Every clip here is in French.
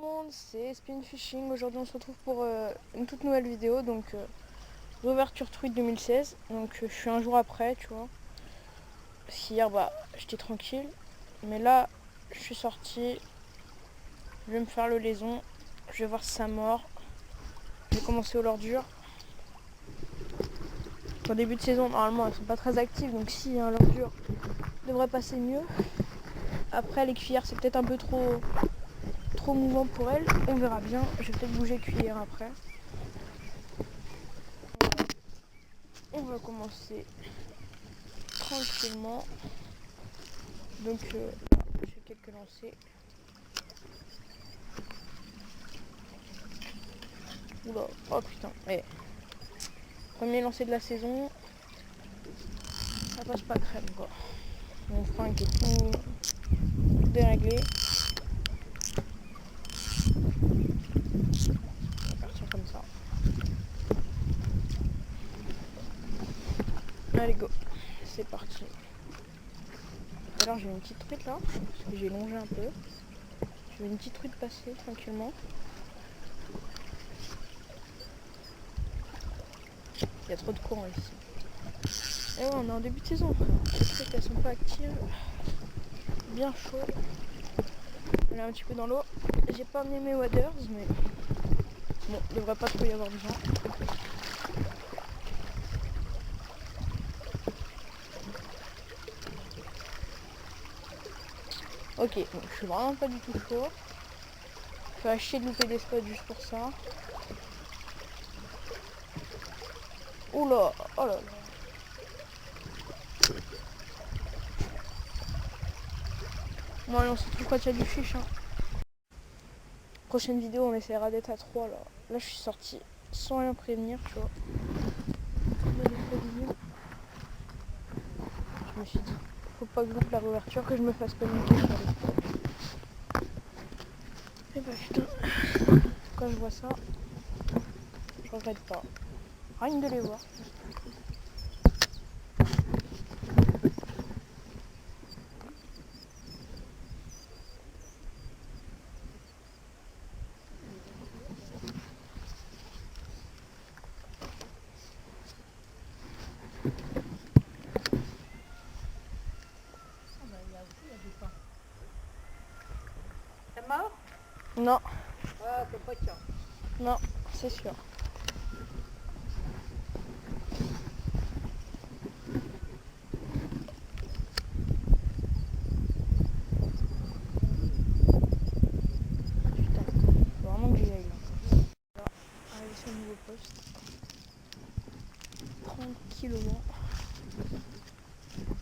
Monde, c'est Spin Fishing. Aujourd'hui on se retrouve pour une toute nouvelle vidéo, donc l'ouverture truite 2016. Donc je suis un jour après, tu vois, parce qu'hier j'étais tranquille, mais là je suis sorti, je vais me faire le laison, je vais voir si ça mord. Je vais commencer au l'ordure. En début de saison normalement elles sont pas très actives, donc si un l'ordure devrait passer mieux. Après les cuillères c'est peut-être un peu trop mouvant pour elles, on verra bien. Je vais peut-être bouger cuillère après. On va commencer tranquillement. Donc je fais quelques lancers. Oula, oh putain. Et premier lancer de la saison, ça passe pas crème quoi. Mon frein qui est tout déréglé. On va partir comme ça. Allez go, c'est parti. Tout à l'heure j'ai une petite truite là, parce que j'ai longé un peu. J'ai une petite truite passer tranquillement. Il y a trop de courant ici. Et ouais, on est en début de saison frère. Les truites elles sont pas actives. Bien chaud. On est un petit peu dans l'eau. J'ai pas amené mes waders, mais bon, il devrait pas trop y avoir besoin. Ok, donc je suis vraiment pas du tout chaud. Je vais chier de louper des spots juste pour ça. Oula, oh là là. Bon allez, on se retrouve quand il y a du fiche. Hein. Prochaine vidéo, on essaiera d'être à 3 là. Là, je suis sortie sans rien prévenir, tu vois. Je me suis dit, faut pas que je loupe la réouverture, que je me fasse paniquer sur les spots. Et bah putain, quand je vois ça, je regrette pas. Rien de les voir. C'est mort? Non, Ah, c'est pas ça. non, c'est sûr. Putain, faut vraiment que j'y aille là. Là, arrivé sur le nouveau poste. Tranquillement.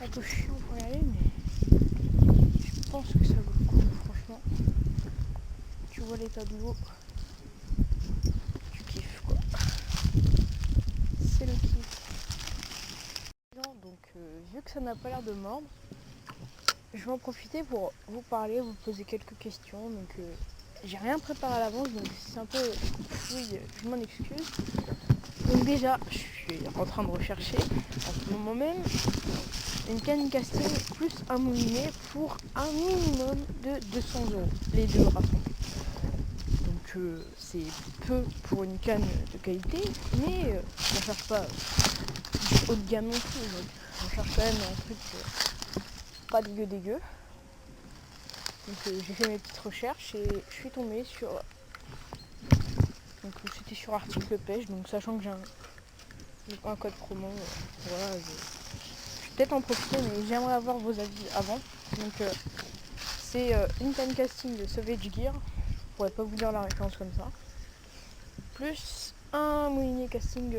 Un peu chiant pour y aller, mais je pense que ça vaut le coup, franchement. Tu vois l'état de l'eau, tu kiffes quoi. C'est le kiff. Donc vu que ça n'a pas l'air de mordre, je vais en profiter pour vous parler, vous poser quelques questions. Donc j'ai rien préparé à l'avance, donc si c'est un peu fouille, je m'en excuse. Donc déjà, je suis en train de rechercher en ce moment même une canne casting plus un moulinet pour un minimum de 200 €, les deux rassemblés. Donc c'est peu pour une canne de qualité, mais on ne cherche pas haut de gamme non plus. Donc on cherche quand même un truc pas dégueu. Donc j'ai fait mes petites recherches et je suis tombée sur... Donc c'était sur article pêche, donc sachant que j'ai un code promo, voilà, je vais peut-être en profiter, mais j'aimerais avoir vos avis avant. Donc c'est une canne casting de Savage Gear, je pourrais pas vous dire la référence comme ça, plus un moulinet casting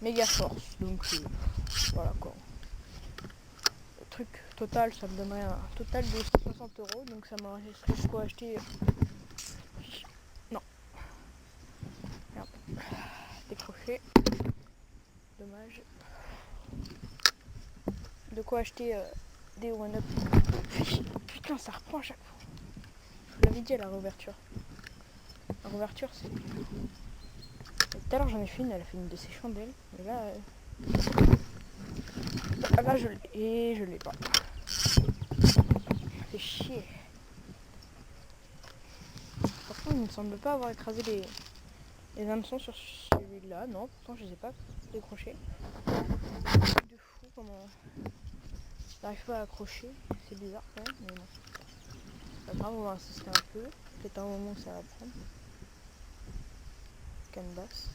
Mega Force, donc voilà quoi. Le truc total, ça me donnerait un total de 60 €, donc ça m'aurait juste quoi acheter. Non, merde, décroché, dommage. De quoi acheter des one-up. Putain, ça reprend à chaque fois. Je vous l'avais dit à la réouverture. La réouverture, c'est... Tout à l'heure, j'en ai fait une, elle a fait une de ses chandelles. Mais là... là, je l'ai. Et je l'ai pas. C'est chier. il ne semble pas avoir écrasé les hameçons sur celui-là. Non, pourtant je les ai pas décrochés. De fou comment j'arrive pas à accrocher. C'est bizarre quand même, mais bon. Pas grave, on va insister un peu. Peut-être un moment où ça va prendre. Canne basse.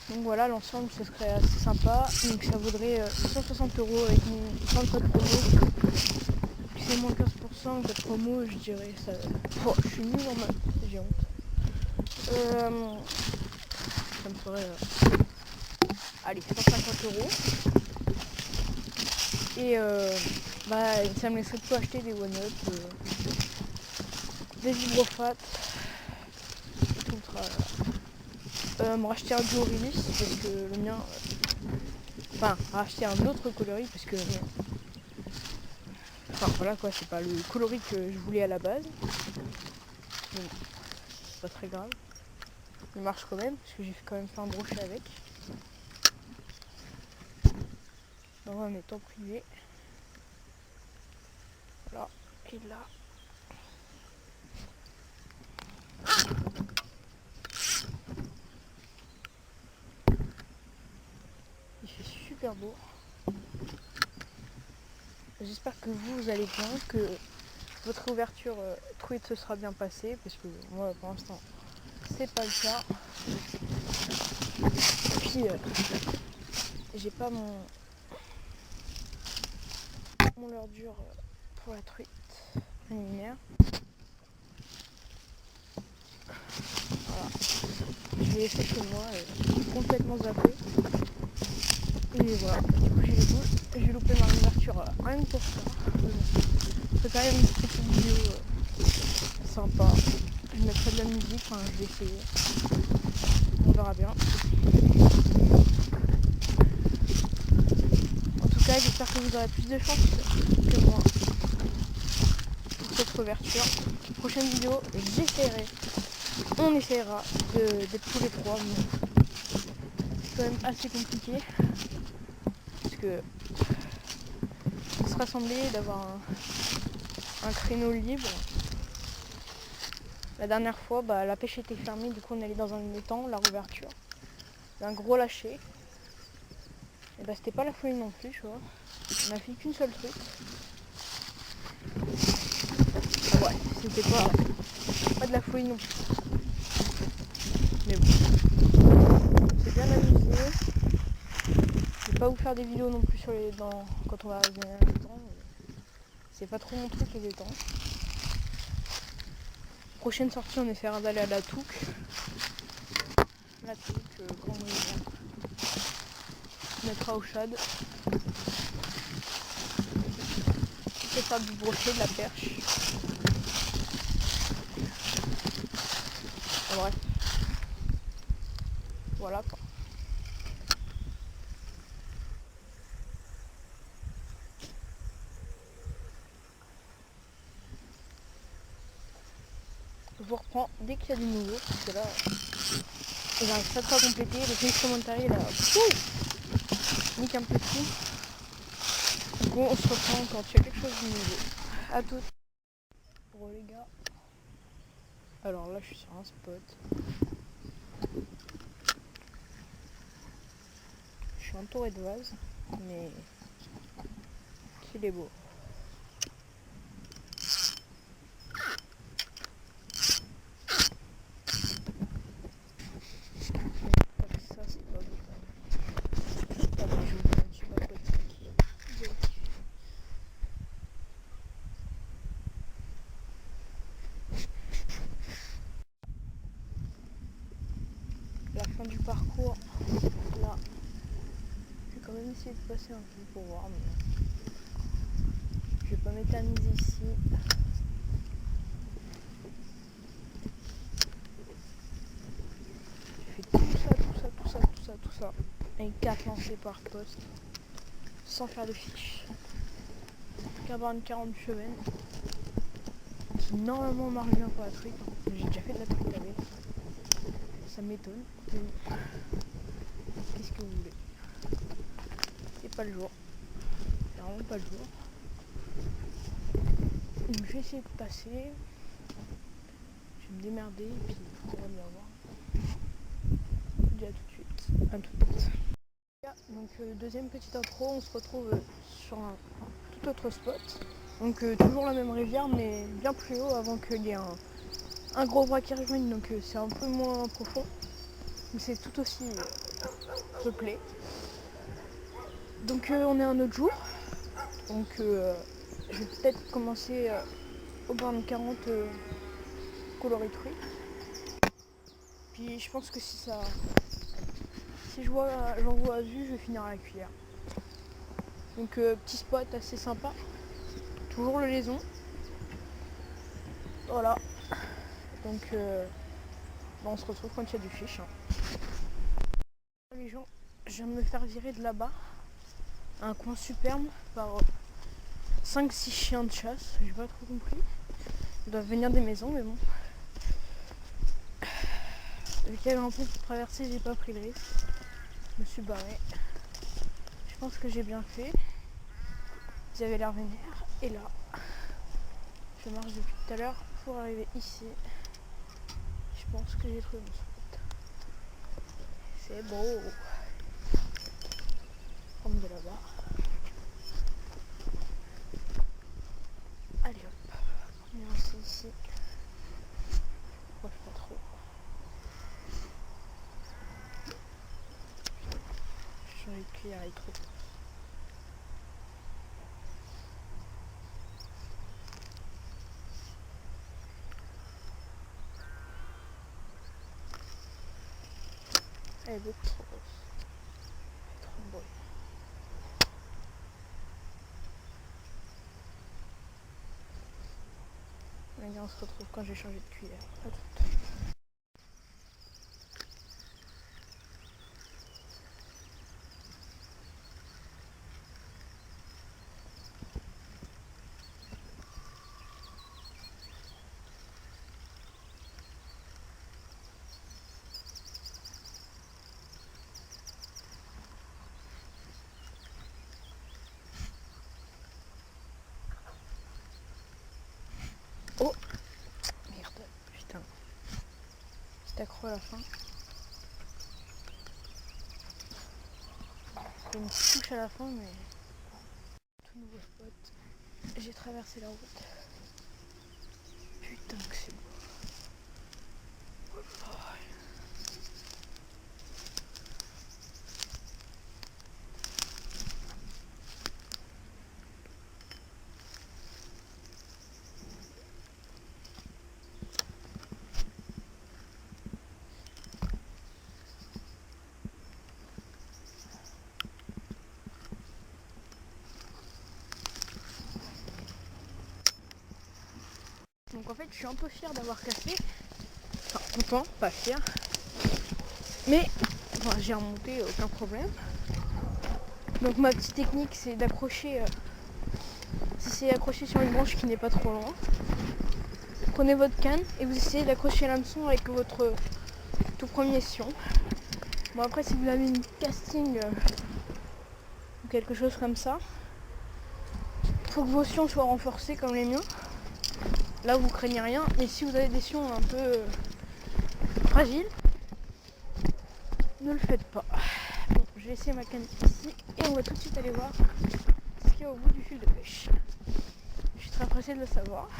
Donc voilà, l'ensemble ce serait assez sympa. Donc ça vaudrait 160 € avec mon 30 promo. C'est moins 15% de promo, je dirais. Ça... Oh, je suis nulle en maths, j'ai honte. Ça me ferait allez, 150 €. Et ça me laisserait de tout acheter des one-up, des vibrofat, et tout le travail. Me racheter un duo release parce que le mien. Enfin, racheter un autre coloris parce que. Enfin voilà quoi, c'est pas le coloris que je voulais à la base. Mais bon, c'est pas très grave. Il marche quand même parce que j'ai quand même fait un brochet avec. Dans un étang privé. Voilà. Et là. Il fait super beau. J'espère que vous allez bien, que votre ouverture truite se sera bien passée, parce que moi pour l'instant c'est pas le cas. Et puis j'ai pas mon leurre dur pour la truite préliminaire. Voilà. Je l'ai laissé chez moi complètement zappé. Et voilà, du coup j'ai loupé ma ouverture rien que pour ça. C'est quand même une petite vidéo sympa. Je mettrai de la musique, enfin je vais essayer. On verra bien. En tout cas, j'espère que vous aurez plus de chance que moi pour cette ouverture. Prochaine vidéo, on essaiera d'être tous les trois, mais c'est quand même assez compliqué. Parce que se rassembler, d'avoir un créneau libre. La dernière fois, la pêche était fermée, du coup on allait dans un étang, la rouverture. Un gros lâcher. Et c'était pas la folie non plus, tu vois. On a fait qu'une seule truite. Ah ouais, c'était pas de la folie non plus. Mais bon, c'est bien amusé. Je vais pas vous faire des vidéos non plus sur les dents quand on va arriver à l'étang. C'est pas trop mon truc les étangs. Prochaine sortie, on essaiera d'aller à la Touque. La Touque, Grand Moyen. On mettra au shad. On peut faire du brochet, de la perche. En bref. Voilà quoi. Je vous reprends dès qu'il y a du nouveau, parce que là, j'arrive pas trop à compléter. Le Félix Commentary là, nique un peu tout. Du coup, on se reprend quand il y a quelque chose de nouveau. A toutes. Pour les gars. Alors là, je suis sur un spot. Je suis entouré de vases, mais qu'il est beau. Ça, c'est pas beau. Ah, mais je vous montre, je suis pas potique. La fin du parcours, là. Je vais quand même essayer de passer un peu pour voir, mais je vais pas m'éterniser ici. J'ai fait tout ça, avec 4 lancers par poste, sans faire de fiche. Qu'à avoir une 40 chevenne, qui normalement marche bien pour la truite. J'ai déjà fait de la truite avec. Ça m'étonne. Qu'est-ce que vous voulez? C'est pas le jour. C'est vraiment pas le jour. Donc je vais essayer de passer. vais me démerder et puis on va bien voir. Je vous dis à tout de suite. À tout de suite. Donc deuxième petite intro, on se retrouve sur un tout autre spot. Donc toujours la même rivière mais bien plus haut avant qu'il y ait un gros bras qui rejoigne, donc c'est un peu moins profond. Mais c'est tout aussi peuplé. Donc on est un autre jour. Donc je vais peut-être commencer au borne 40 coloris truie. Puis je pense que si j'en vois à vue, je vais finir à la cuillère. Donc petit spot assez sympa. Toujours le Lézon. Voilà. Donc on se retrouve quand il y a du fiche. Les gens, je viens de me faire virer de là-bas. Un coin superbe par 5-6 chiens de chasse. J'ai pas trop compris. Ils doivent venir des maisons, mais bon. Vu qu'il y avait un pont pour traverser, j'ai pas pris le risque. Je me suis barré. Je pense que j'ai bien fait. Ils avaient l'air vénères. Et là, je marche depuis tout à l'heure pour arriver ici. Je pense que j'ai trouvé mon spot. C'est beau. Prendre de là-bas. Allez hop. On est lancé ici. Je ne pas trop. J'ai envie de cuillère avec trop. Elle est beaucoup trop grosse. Trop beau. On se retrouve quand j'ai changé de cuillère. À tout. Oh merde, putain. Petit accro à la fin. Il y a une petite touche à la fin, mais tout nouveau spot. J'ai traversé la route. Putain que c'est beau. Oh. Donc en fait je suis un peu fière d'avoir cassé. Enfin content, pas fière. Mais enfin, j'ai remonté, aucun problème. Donc ma petite technique c'est d'accrocher, si c'est accroché sur une branche qui n'est pas trop loin. Prenez votre canne et vous essayez d'accrocher l'hameçon avec votre tout premier sion. Bon après si vous avez une casting ou quelque chose comme ça, faut que vos sions soient renforcés comme les miens. Là vous craignez rien, mais si vous avez des sions un peu fragiles, ne le faites pas. Bon, je vais laisser ma canne ici et on va tout de suite aller voir ce qu'il y a au bout du fil de pêche. Je suis très pressée de le savoir.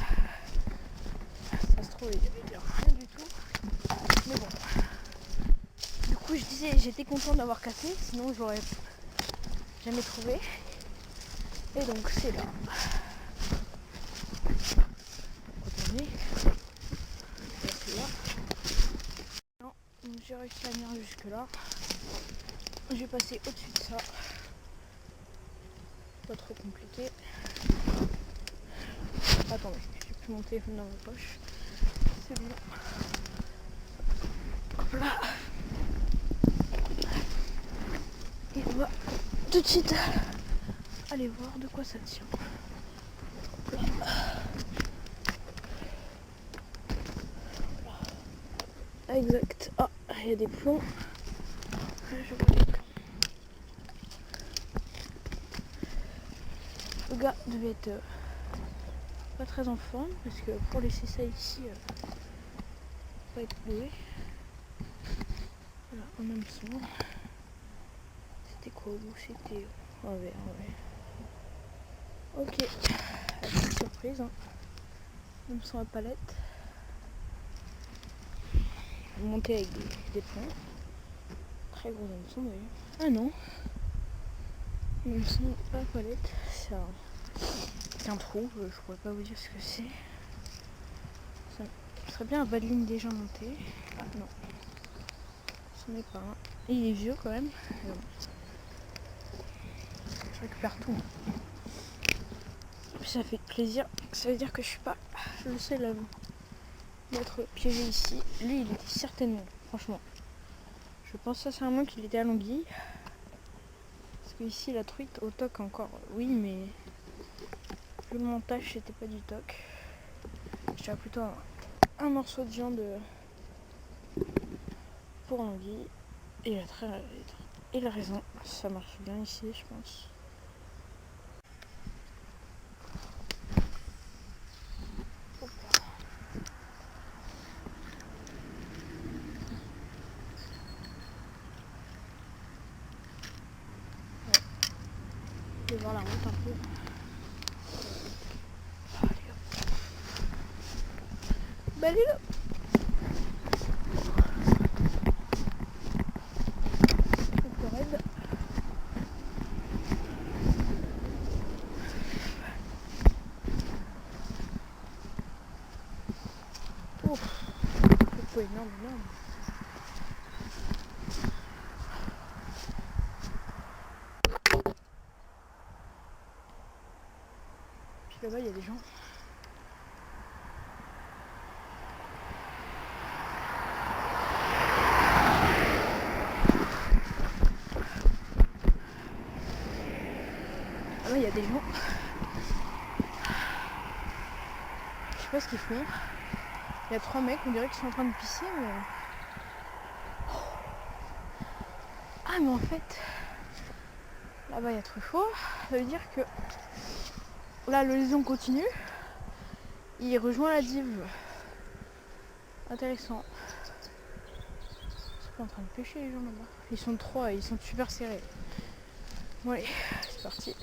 Ça se trouve il n'y avait rien du tout. Mais bon. Du coup je disais j'étais contente d'avoir cassé, sinon je l'aurais jamais trouvé. Et donc c'est là. Retourner. Là. Non, j'ai réussi à venir jusque là. Je vais passer au-dessus de ça. Pas trop compliqué. Attendez, j'ai plus mon téléphone dans ma poche. C'est bon. Hop là. Et on va tout de suite aller voir de quoi ça tient. Hop là. Voilà. Exact. Ah, il y a des plombs. Je vois les plombs. Le gars devait être pas très en forme parce que pour laisser ça ici, pas être doué. Voilà, un hameçon. C'était quoi au bout? C'était en vert, ouais. Ok, la petite surprise. Hein. Hameçon à palette. Monté avec des ponts. Très gros hameçon d'ailleurs. Ah non, hameçon à palette. C'est un trou, je pourrais pas vous dire ce que c'est. Ce serait bien un bas de ligne déjà monté. Ah non, ce n'est pas un. Et il est vieux quand même. Bon. Je récupère tout. Ça fait plaisir. Ça veut dire que je suis pas le seul à m'être piégé ici. Lui, il était certainement, franchement. Je pense sincèrement qu'il était à l'anguille. Parce que ici, la truite au toc encore, oui, mais vu le montage, c'était pas du toc. Je dirais plutôt un morceau de viande pour l'anguille. Et il a raison, ça marche bien ici, je pense. Je vais voir la route un peu. Allez hop. Bah elle est là. Un peu raide. Ouf. C'est pas énorme. Puis là-bas il y a des gens. Là-bas il y a des gens. Je sais pas ce qu'ils font. Il y a 3 mecs, on dirait qu'ils sont en train de pisser, mais... Ah mais en fait, là-bas il y a trop chaud. Ça veut dire que là le liaison continue. Il rejoint la dive. Intéressant. Ils sont pas en train de pêcher les gens là-bas. Ils sont 3 et ils sont super serrés. Bon allez, c'est parti.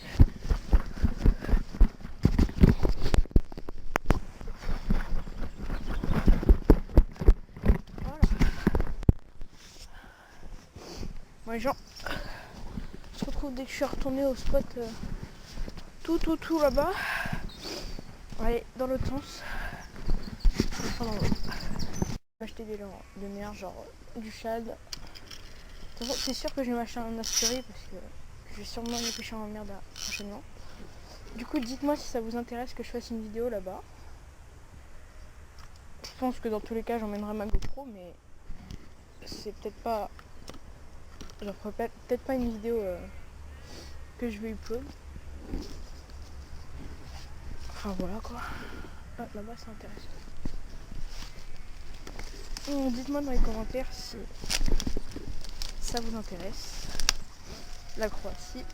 Voilà. Bon les gens, on se retrouve dès que je suis retournée au spot tout là-bas. Allez, dans l'autre sens. Je vais prendre en haut. Je vais acheter des gens de mer, genre du shad. C'est sûr que je vais m'acheter un asturi parce que je vais sûrement aller pêcher en mer prochainement. Du coup, dites-moi si ça vous intéresse que je fasse une vidéo là-bas. Je pense que dans tous les cas, j'emmènerai ma GoPro, mais c'est peut-être pas... J'en ferai peut-être pas une vidéo que je vais upload. Enfin voilà quoi. Ah, là-bas c'est intéressant. Dites-moi dans les commentaires si ça vous intéresse. La Croatie.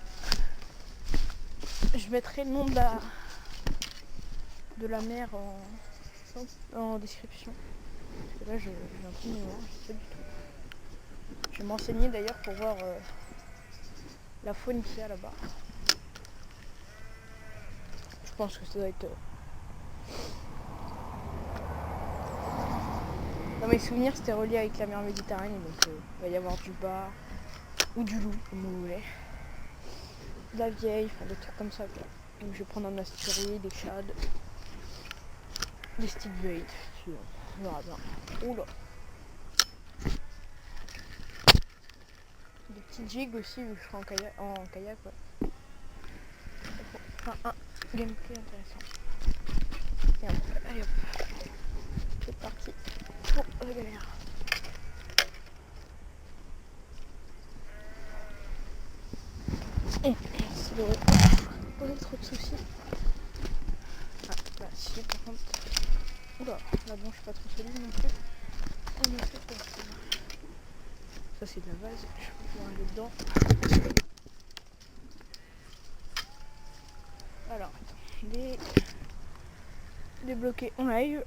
Je mettrai le nom de la mer en description. Parce que là j'ai un petit mémoire, je sais pas du tout. Je vais m'enseigner d'ailleurs pour voir la faune qu'il y a là-bas. Je pense que ça doit être... Dans mes souvenirs, c'était relié avec la mer Méditerranée, donc il va y avoir du bar ou du loup, comme vous voulez. De la vieille, enfin des trucs comme ça quoi. Donc je vais prendre un asturi, des shads, des stick bait, on verra bien. Oula. Des petits jigs aussi, vu que je serai en kayak ouais. Enfin un gameplay intéressant. Et après, allez hop. C'est parti pour la galère. Et ça devrait pas poser trop de soucis. Ah, bah si par contre. Oula, là bon je suis pas trop solide non plus. Oh mais c'est quoi ça? Ça c'est de la vase, je vais pouvoir aller dedans. Alors attends, débloquer en live.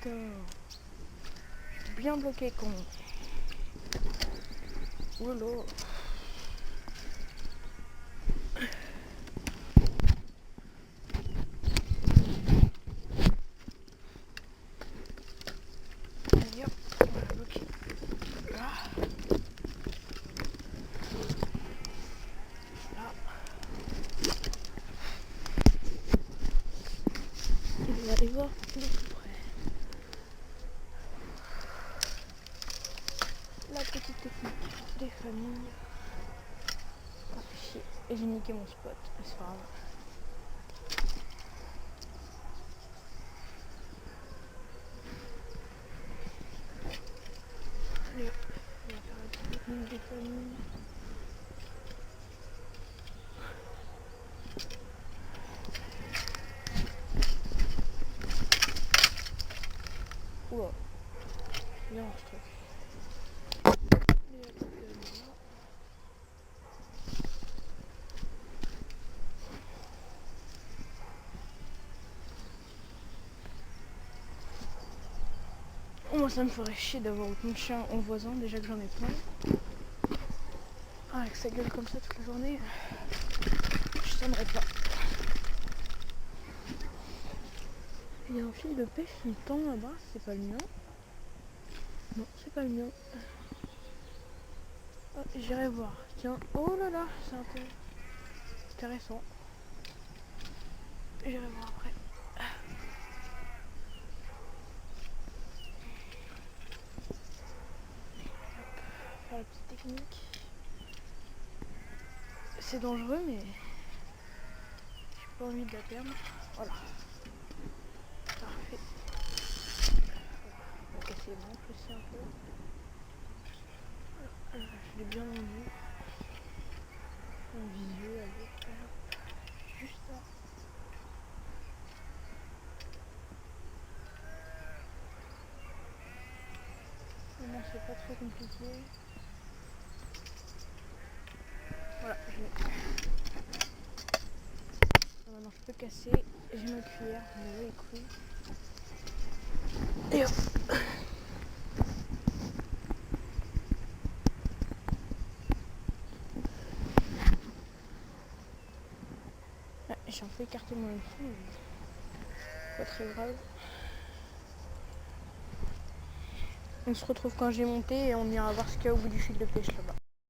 putain. Je suis bien bloqué, con. Oula. Allez hop, on va bloquer. Là. Là. Il va aller voir de plus près. La petite technique des familles. Ah, chier. Et j'ai niqué mon spot, mais c'est pas grave. Allez hop, on va faire la petite technique des familles. Oula, bien ce truc. Et hop, là. Moi ça me ferait chier d'avoir autant de chiens en voisin, déjà que j'en ai plein. Ah, avec sa gueule comme ça toute la journée, je tiendrais pas. Il y a un fil de pêche qui me tend là-bas, c'est pas le mien. Non, c'est pas le mien. Ah, j'irai voir. Tiens, oh là là, c'est un peu intéressant. J'irai voir après. Faire la petite technique. C'est dangereux, mais j'ai pas envie de la perdre. Voilà. Parfait. On va casser les branches aussi un peu. Voilà. Je l'ai bien vendu. En visuel, allez. Juste là. Vraiment, c'est pas trop compliqué. Voilà, je l'ai. Maintenant, je peux casser. J'ai ma cuillère, je vais les couilles. Et hop. Ah, j'ai un peu écarté mon écran, mais pas très grave. On se retrouve quand j'ai monté et on ira voir ce qu'il y a au bout du fil de pêche là-bas.